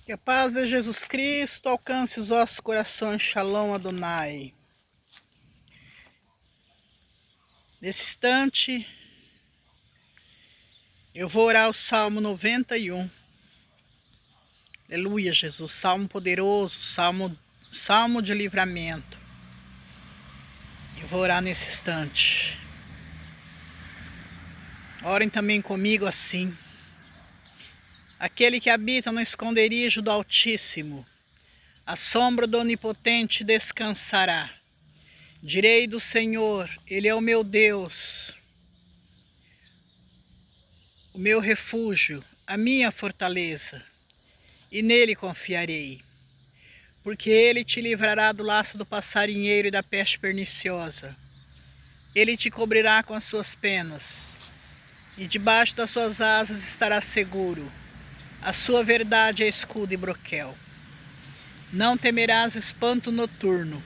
Que a paz de Jesus Cristo alcance os vossos corações. Shalom Adonai. Nesse instante, eu vou orar o Salmo 91. Aleluia, Jesus. Salmo poderoso, salmo de livramento. Eu vou orar nesse instante. Orem também comigo assim. Aquele que habita no esconderijo do Altíssimo, à sombra do Onipotente descansará. Direi do Senhor, Ele é o meu Deus, o meu refúgio, a minha fortaleza, e nele confiarei. Porque Ele te livrará do laço do passarinheiro e da peste perniciosa. Ele te cobrirá com as suas penas, e debaixo das suas asas estarás seguro. A sua verdade é escudo e broquel. Não temerás espanto noturno,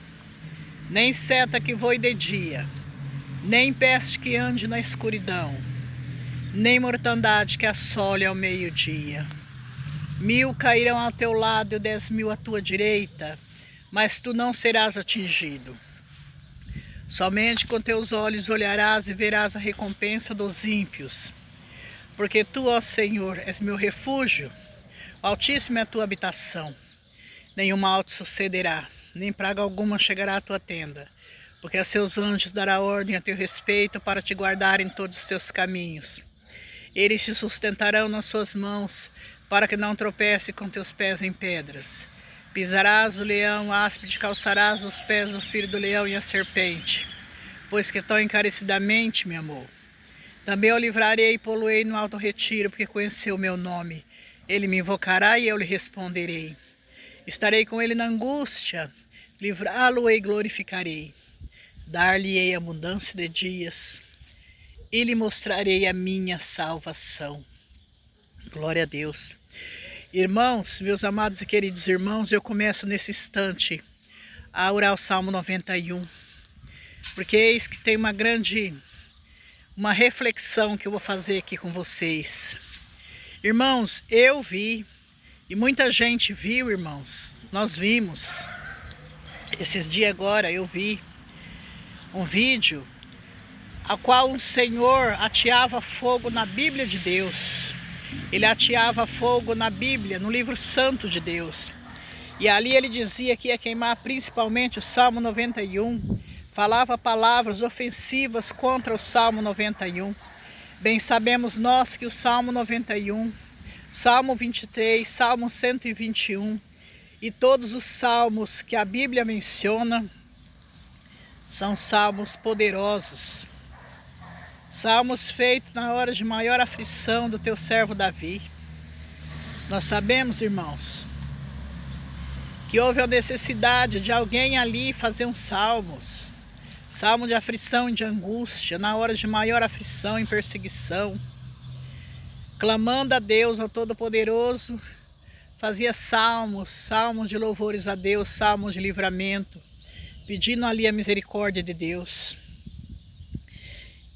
nem seta que voe de dia, nem peste que ande na escuridão, nem mortandade que assole ao meio-dia. 1000 cairão ao teu lado e 10.000 à tua direita, mas tu não serás atingido. Somente com teus olhos olharás e verás a recompensa dos ímpios. Porque tu, ó Senhor, és meu refúgio, o Altíssimo é a tua habitação. Nenhum mal te sucederá, nem praga alguma chegará à tua tenda, porque a seus anjos dará ordem a teu respeito para te guardar em todos os teus caminhos. Eles te sustentarão nas suas mãos, para que não tropece com teus pés em pedras. Pisarás o leão, áspide, calçarás os pés do filho do leão e a serpente, pois que tão encarecidamente me amou. Também eu livrarei e pô-lo-ei no alto retiro, porque conheceu o meu nome. Ele me invocará e eu lhe responderei. Estarei com ele na angústia, livrá-lo-ei e glorificarei. Dar-lhe-ei abundância de dias e lhe mostrarei a minha salvação. Glória a Deus. Irmãos, meus amados e queridos irmãos, eu começo nesse instante a orar o Salmo 91, porque eis que tem uma reflexão que eu vou fazer aqui com vocês. Irmãos, eu vi, e muita gente viu, irmãos, nós vimos, esses dias agora eu vi um vídeo a qual um senhor ateava fogo na Bíblia de Deus. Ele ateava fogo na Bíblia, no livro santo de Deus. E ali ele dizia que ia queimar principalmente o Salmo 91, falava palavras ofensivas contra o Salmo 91. Bem sabemos nós que o Salmo 91, Salmo 23, Salmo 121 e todos os salmos que a Bíblia menciona são salmos poderosos. Salmos feitos na hora de maior aflição do teu servo Davi. Nós sabemos, irmãos, que houve a necessidade de alguém ali fazer um salmo de aflição e de angústia, na hora de maior aflição e perseguição, clamando a Deus, ao Todo-Poderoso, fazia salmos de louvores a Deus, salmos de livramento, pedindo ali a misericórdia de Deus.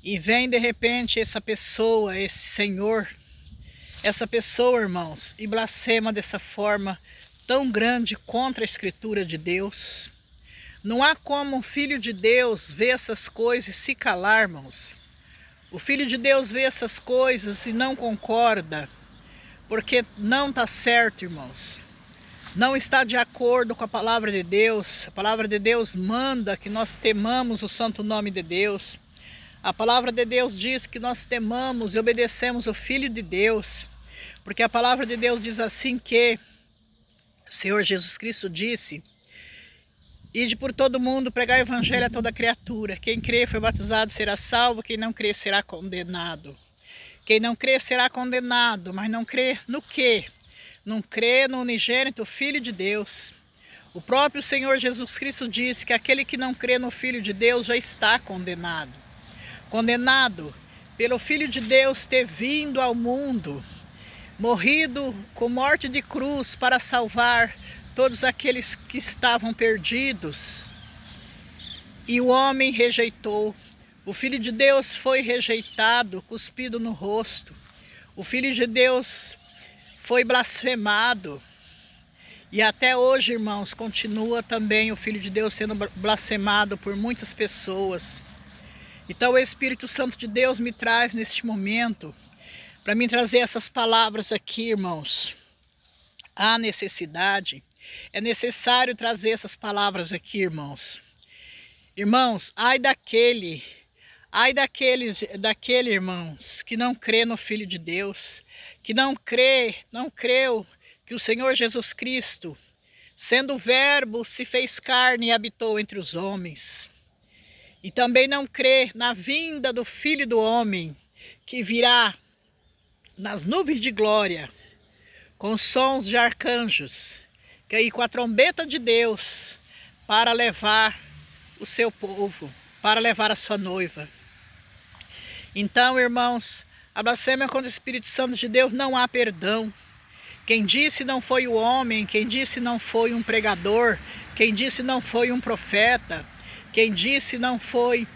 E vem de repente essa pessoa, esse senhor, essa pessoa, irmãos, e blasfema dessa forma tão grande contra a Escritura de Deus. Não há como um filho de Deus ver essas coisas e se calar, irmãos. O filho de Deus vê essas coisas e não concorda, porque não está certo, irmãos. Não está de acordo com a palavra de Deus. A palavra de Deus manda que nós temamos o santo nome de Deus. A palavra de Deus diz que nós temamos e obedecemos o Filho de Deus, porque a palavra de Deus diz assim que o Senhor Jesus Cristo disse: ide por todo mundo, pregar o evangelho a toda criatura. Quem crê e foi batizado será salvo, quem não crê será condenado. Quem não crê será condenado, mas não crê no quê? Não crê no unigênito Filho de Deus. O próprio Senhor Jesus Cristo disse que aquele que não crê no Filho de Deus já está condenado. Condenado pelo Filho de Deus ter vindo ao mundo, morrido com morte de cruz para salvar todos aqueles que estavam perdidos. E o homem rejeitou. O Filho de Deus foi rejeitado, cuspido no rosto. O Filho de Deus foi blasfemado. E até hoje, irmãos, continua também o Filho de Deus sendo blasfemado por muitas pessoas. Então o Espírito Santo de Deus me traz neste momento para me trazer essas palavras aqui, irmãos. Há necessidade, é necessário trazer essas palavras aqui, irmãos. Irmãos, daquele, irmãos, que não crê no Filho de Deus, que não creu que o Senhor Jesus Cristo, sendo o Verbo, se fez carne e habitou entre os homens. E também não crê na vinda do Filho do Homem, que virá nas nuvens de glória, com sons de arcanjos, que aí com a trombeta de Deus, para levar o seu povo, para levar a sua noiva. Então, irmãos, a blasfêmia contra o Espírito Santo de Deus não há perdão. Quem disse não foi o homem, quem disse não foi um pregador, quem disse não foi um profeta, quem disse não foi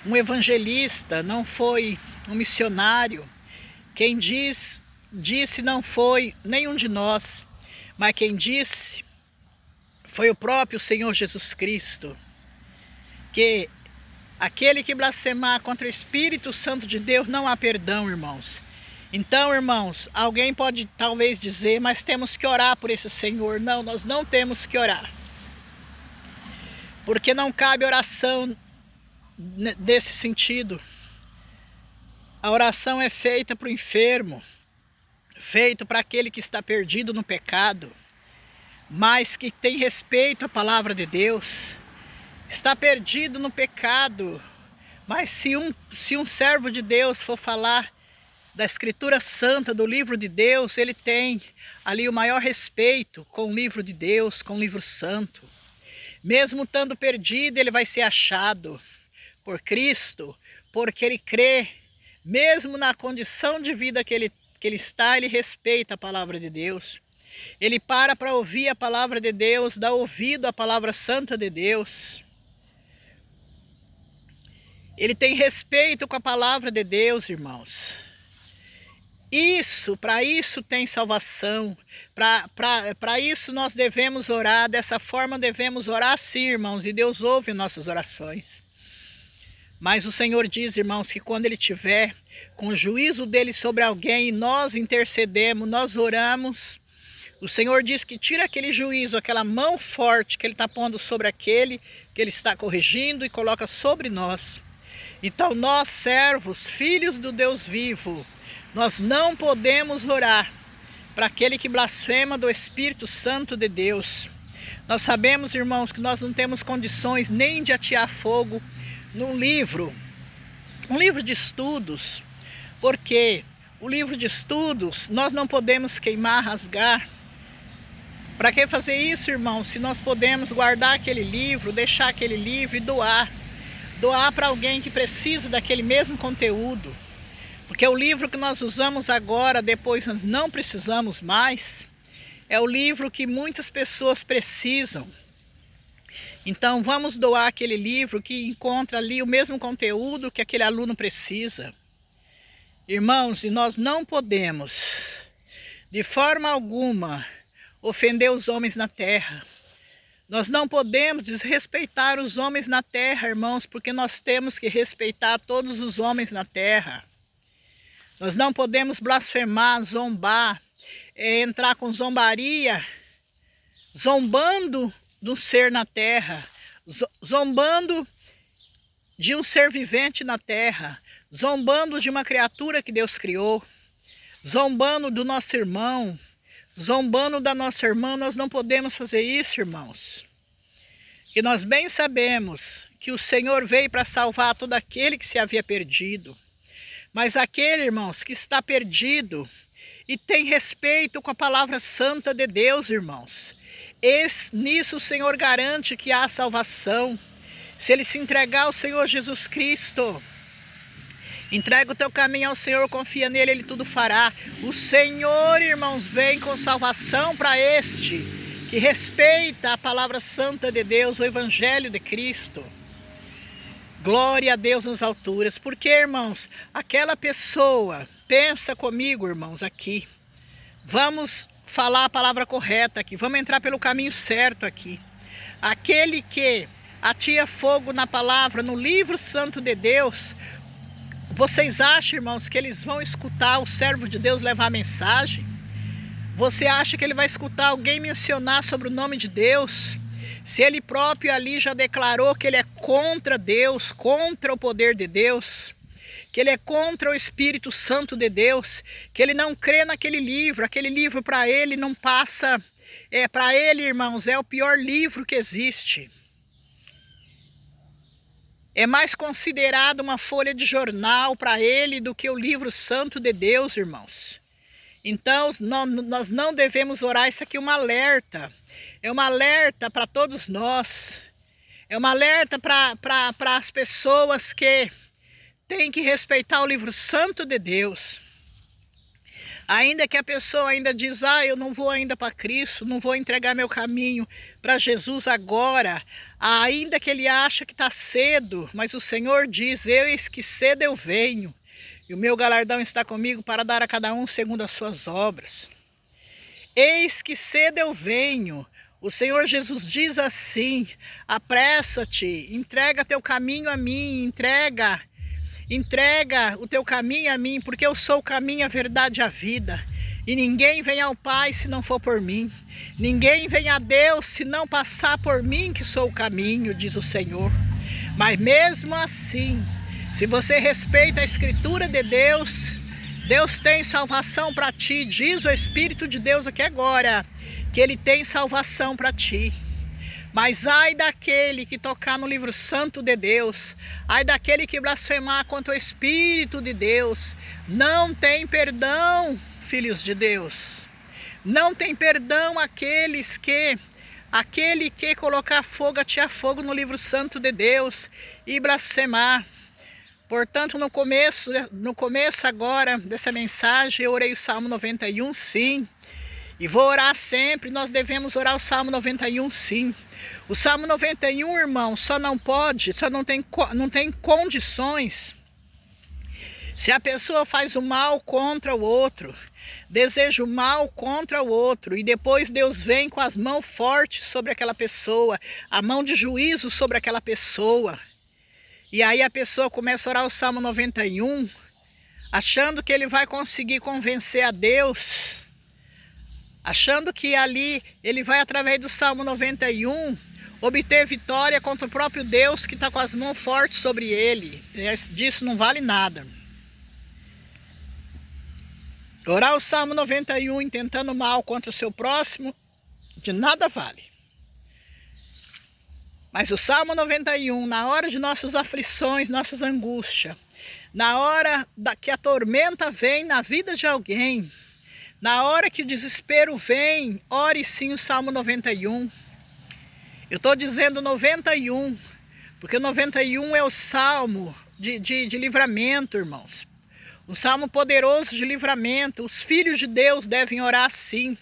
um evangelista, não foi um missionário, quem disse não foi nenhum de nós, mas quem disse foi o próprio Senhor Jesus Cristo, que aquele que blasfemar contra o Espírito Santo de Deus não há perdão, irmãos. Então, irmãos, alguém pode talvez dizer, mas temos que orar por esse Senhor. Não, nós não temos que orar. Porque não cabe oração desse sentido. A oração é feita para o enfermo, feita para aquele que está perdido no pecado, mas que tem respeito à palavra de Deus. Está perdido no pecado, mas se um servo de Deus for falar da Escritura Santa, do livro de Deus, ele tem ali o maior respeito com o livro de Deus, com o livro santo. Mesmo estando perdido, ele vai ser achado por Cristo, porque ele crê, mesmo na condição de vida que ele está, ele respeita a palavra de Deus. Ele para ouvir a palavra de Deus, dá ouvido à palavra santa de Deus. Ele tem respeito com a palavra de Deus, irmãos. Para isso tem salvação, para isso nós devemos orar, dessa forma devemos orar sim, irmãos, e Deus ouve nossas orações. Mas o Senhor diz, irmãos, que quando Ele tiver com o juízo dele sobre alguém, nós intercedemos, nós oramos, o Senhor diz que tira aquele juízo, aquela mão forte que Ele está pondo sobre aquele que Ele está corrigindo e coloca sobre nós. Então nós, servos, filhos do Deus vivo, nós não podemos orar para aquele que blasfema do Espírito Santo de Deus. Nós sabemos, irmãos, que nós não temos condições nem de atear fogo num livro, um livro de estudos, porque o livro de estudos nós não podemos queimar, rasgar. Para que fazer isso, irmãos, se nós podemos guardar aquele livro, deixar aquele livro e doar para alguém que precisa daquele mesmo conteúdo? Porque o livro que nós usamos agora, depois nós não precisamos mais, é o livro que muitas pessoas precisam. Então vamos doar aquele livro que encontra ali o mesmo conteúdo que aquele aluno precisa. Irmãos, e nós não podemos, de forma alguma, ofender os homens na terra. Nós não podemos desrespeitar os homens na terra, irmãos, porque nós temos que respeitar todos os homens na terra. Nós não podemos blasfemar, zombar, entrar com zombaria, zombando de um ser na terra, zombando de um ser vivente na terra, zombando de uma criatura que Deus criou, zombando do nosso irmão, zombando da nossa irmã. Nós não podemos fazer isso, irmãos. E nós bem sabemos que o Senhor veio para salvar todo aquele que se havia perdido. Mas aquele, irmãos, que está perdido e tem respeito com a palavra santa de Deus, irmãos, nisso o Senhor garante que há salvação. Se ele se entregar ao Senhor Jesus Cristo, entrega o teu caminho ao Senhor, confia nele, ele tudo fará. O Senhor, irmãos, vem com salvação para este que respeita a palavra santa de Deus, o Evangelho de Cristo. Glória a Deus nas alturas. Porque, irmãos, aquela pessoa, pensa comigo, irmãos, aqui. Vamos falar a palavra correta aqui, vamos entrar pelo caminho certo aqui. Aquele que atia fogo na palavra, no livro santo de Deus, vocês acham, irmãos, que eles vão escutar o servo de Deus levar a mensagem? Você acha que ele vai escutar alguém mencionar sobre o nome de Deus? Se ele próprio ali já declarou que ele é contra Deus, contra o poder de Deus, que ele é contra o Espírito Santo de Deus, que ele não crê naquele livro, aquele livro para ele não passa, para ele, irmãos, é o pior livro que existe. É mais considerado uma folha de jornal para ele do que o livro santo de Deus, irmãos. Então, nós não devemos orar. Isso aqui é um alerta. É um alerta para todos nós. É um alerta para as pessoas que têm que respeitar o livro santo de Deus. Ainda que a pessoa ainda diz, eu não vou ainda para Cristo, não vou entregar meu caminho para Jesus agora. Ainda que ele acha que está cedo, mas o Senhor diz, eis que cedo eu venho. E o meu galardão está comigo para dar a cada um segundo as suas obras. Eis que cedo eu venho. O Senhor Jesus diz assim, apressa-te, entrega teu caminho a mim, entrega o teu caminho a mim, porque eu sou o caminho, a verdade e a vida. E ninguém vem ao Pai se não for por mim. Ninguém vem a Deus se não passar por mim, que sou o caminho, diz o Senhor. Mas mesmo assim, se você respeita a Escritura de Deus, Deus tem salvação para ti. Diz o Espírito de Deus aqui agora, que Ele tem salvação para ti. Mas ai daquele que tocar no livro santo de Deus, ai daquele que blasfemar contra o Espírito de Deus, não tem perdão, filhos de Deus. Não tem perdão aquele que colocar fogo, atear fogo no livro santo de Deus e blasfemar. Portanto, no começo agora dessa mensagem, eu orei o Salmo 91, sim. E vou orar sempre, nós devemos orar o Salmo 91, sim. O Salmo 91, irmão, não tem condições. Se a pessoa faz o mal contra o outro, deseja o mal contra o outro, e depois Deus vem com as mãos fortes sobre aquela pessoa, a mão de juízo sobre aquela pessoa. E aí a pessoa começa a orar o Salmo 91, achando que ele vai conseguir convencer a Deus, achando que ali ele vai, através do Salmo 91, obter vitória contra o próprio Deus que está com as mãos fortes sobre ele. Disso não vale nada. Orar o Salmo 91 intentando mal contra o seu próximo, de nada vale. Mas o Salmo 91, na hora de nossas aflições, nossas angústias, na hora que a tormenta vem na vida de alguém, na hora que o desespero vem, ore sim o Salmo 91. Eu estou dizendo 91, porque o 91 é o salmo de livramento, irmãos. Um salmo poderoso de livramento. Os filhos de Deus devem orar sim.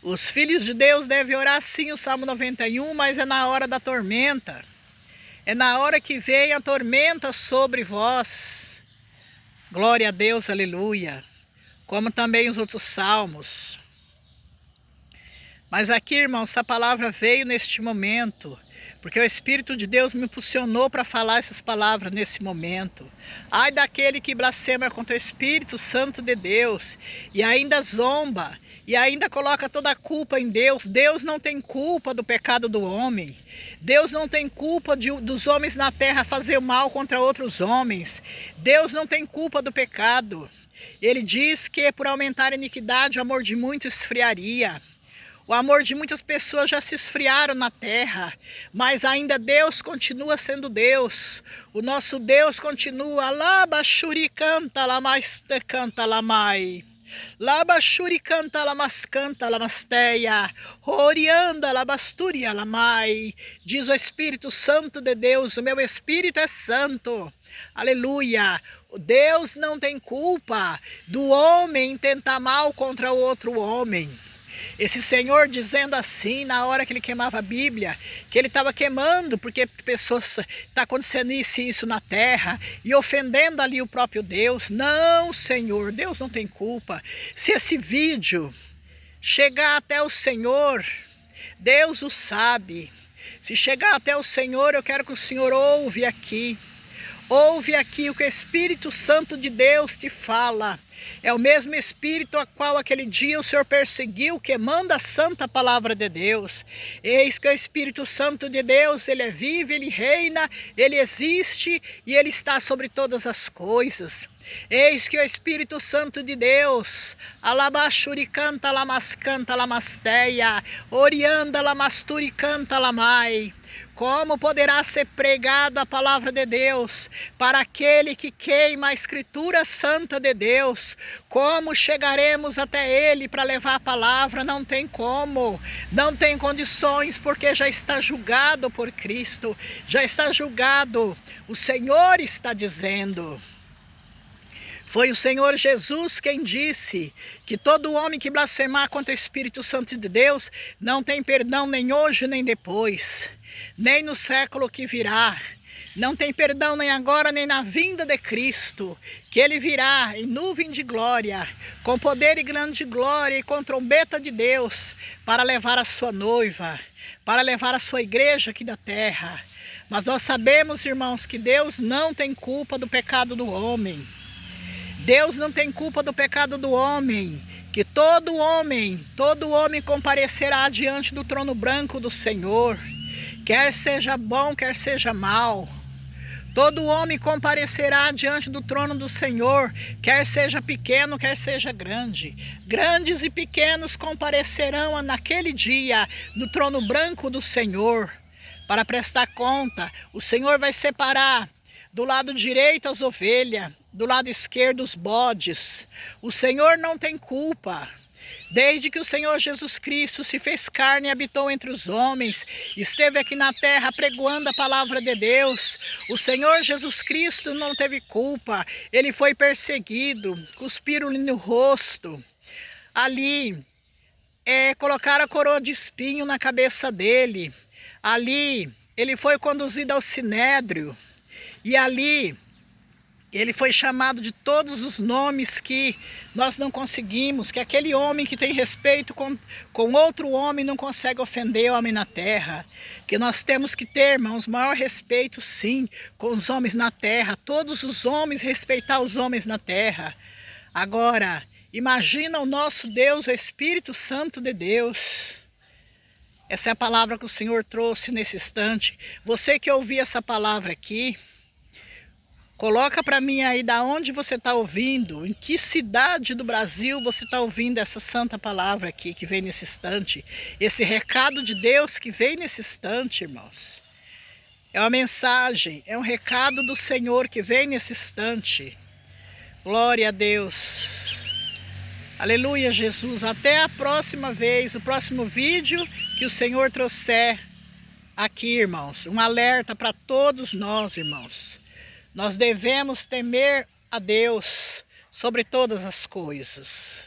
Os filhos de Deus devem orar sim o Salmo 91, mas é na hora da tormenta. É na hora que vem a tormenta sobre vós. Glória a Deus, aleluia. Como também os outros salmos. Mas aqui, irmão, essa palavra veio neste momento, porque o Espírito de Deus me impulsionou para falar essas palavras nesse momento. Ai daquele que blasfema contra o Espírito Santo de Deus, e ainda zomba, e ainda coloca toda a culpa em Deus. Deus não tem culpa do pecado do homem. Deus não tem culpa dos homens na terra fazer mal contra outros homens. Deus não tem culpa do pecado. Ele diz que por aumentar a iniquidade o amor de muitos esfriaria. O amor de muitas pessoas já se esfriaram na terra, mas ainda Deus continua sendo Deus. O nosso Deus continua. Labachuri canta, lamaste canta, lamai. Labachuri canta, lamascanta, lamasteia. Orianda, labasturia, lamai. Diz o Espírito Santo de Deus, o meu Espírito é santo. Aleluia. Deus não tem culpa do homem tentar mal contra o outro homem. Esse Senhor dizendo assim, na hora que ele queimava a Bíblia, que ele estava queimando porque pessoas está acontecendo isso e isso na terra e ofendendo ali o próprio Deus. Não, Senhor, Deus não tem culpa. Se esse vídeo chegar até o Senhor, Deus o sabe. Se chegar até o Senhor, eu quero que o Senhor ouve aqui. Ouve aqui o que o Espírito Santo de Deus te fala. É o mesmo Espírito a qual aquele dia o Senhor perseguiu, que manda a santa palavra de Deus. Eis que o Espírito Santo de Deus, ele é vivo, ele reina, ele existe e ele está sobre todas as coisas. Eis que o Espírito Santo de Deus, alabachuricanta lamascanta lamasteia, orianda lamasturicanta lamai. Como poderá ser pregada a palavra de Deus para aquele que queima a Escritura Santa de Deus? Como chegaremos até ele para levar a palavra? Não tem como, não tem condições, porque já está julgado por Cristo, já está julgado. O Senhor está dizendo. Foi o Senhor Jesus quem disse que todo homem que blasfemar contra o Espírito Santo de Deus não tem perdão nem hoje nem depois, nem no século que virá. Não tem perdão nem agora nem na vinda de Cristo, que ele virá em nuvem de glória, com poder e grande glória e com trombeta de Deus, para levar a sua noiva, para levar a sua igreja aqui da terra. Mas nós sabemos, irmãos, que Deus não tem culpa do pecado do homem. Deus não tem culpa do pecado do homem, que todo homem comparecerá diante do trono branco do Senhor, quer seja bom, quer seja mal. Todo homem comparecerá diante do trono do Senhor, quer seja pequeno, quer seja grande. Grandes e pequenos comparecerão naquele dia no trono branco do Senhor, para prestar conta. O Senhor vai separar do lado direito as ovelhas, do lado esquerdo os bodes. O Senhor não tem culpa. Desde que o Senhor Jesus Cristo se fez carne e habitou entre os homens, esteve aqui na terra pregoando a palavra de Deus, o Senhor Jesus Cristo não teve culpa. Ele foi perseguido, cuspiram-lhe no rosto. Ali, colocaram a coroa de espinho na cabeça dele. Ali, ele foi conduzido ao sinédrio. E ali, ele foi chamado de todos os nomes que nós não conseguimos, que aquele homem que tem respeito com outro homem não consegue ofender o homem na terra. Que nós temos que ter, irmãos, maior respeito sim com os homens na terra. Todos os homens, respeitar os homens na terra. Agora, imagina o nosso Deus, o Espírito Santo de Deus. Essa é a palavra que o Senhor trouxe nesse instante. Você que ouviu essa palavra aqui, coloca para mim aí da onde você está ouvindo, em que cidade do Brasil você está ouvindo essa santa palavra aqui que vem nesse instante. Esse recado de Deus que vem nesse instante, irmãos. É uma mensagem, é um recado do Senhor que vem nesse instante. Glória a Deus. Aleluia, Jesus. Até a próxima vez, o próximo vídeo que o Senhor trouxer aqui, irmãos. Um alerta para todos nós, irmãos. Nós devemos temer a Deus sobre todas as coisas.